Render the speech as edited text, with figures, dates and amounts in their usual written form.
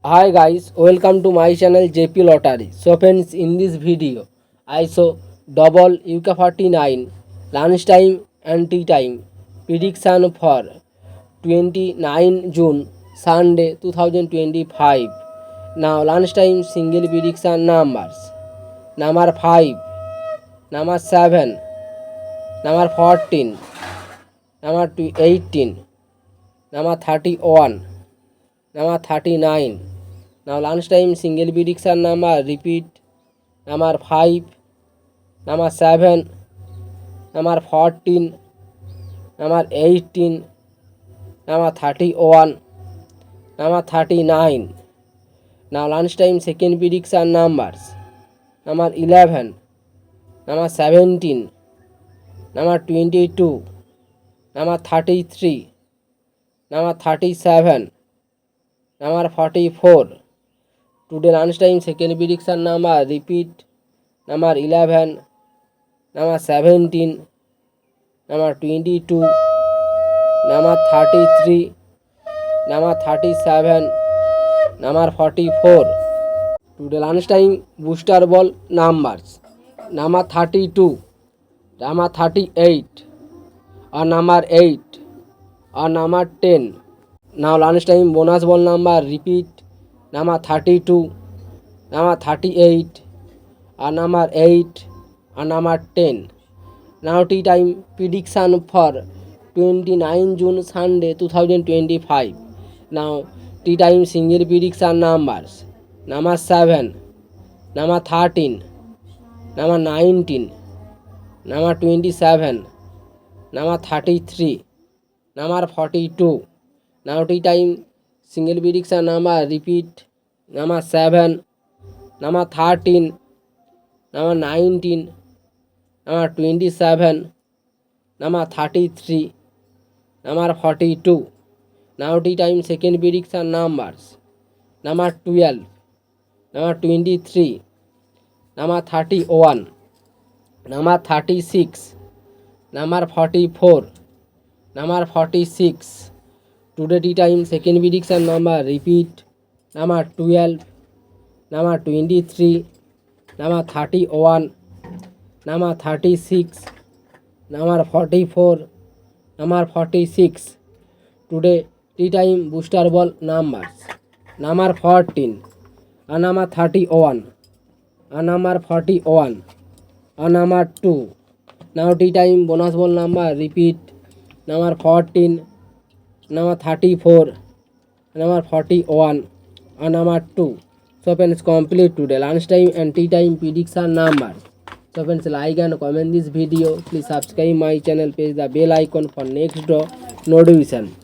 Hi guys, welcome to my channel JP Lottery. So friends, in this video, I show double UK49 lunchtime and tea time prediction for 29 June Sunday 2025. Now lunchtime single prediction numbers: number 5, number 7, number 14, number 18, number 31, number 39. Now lunchtime single prediction number repeat: number 5, number 7, number 14, number 18, number 31, number 39. Now lunchtime second prediction numbers: number 11, number 17, number 22, number 33, number 37, number 44. Today lunchtime second prediction number repeat: number 11, number 17, number 22, number 33, number 37, number 44. Today lunchtime booster ball numbers: number 32, number 38, or number 8, or number 10. Now lunchtime bonus ball number repeat: number 32, number 38, or number 8, or number 10. Now tea time prediction for 29 June Sunday 2025. Now tea time single prediction numbers: number 7, number 13, number 19, number 27, number 33, number 42. Now tea time single prediction number repeat: number 7, number 13, number 19, number 27, number 33, number 42. Now tea time second prediction numbers: number 12, number 23, number 31, number 36, number 44, number 46. Today tea time second prediction number repeat: number 12, number 23, number 31, number 36, number 44, number 46. Today tea time booster ball numbers: number 14, and number 31, and number 41, and number 2. Now tea time bonus ball number repeat: number 14, number 34, number 41, and number 2. So friends, complete today lunchtime and tea time prediction numbers. So friends, like and comment this video. Please subscribe my channel, press the bell icon for next notification.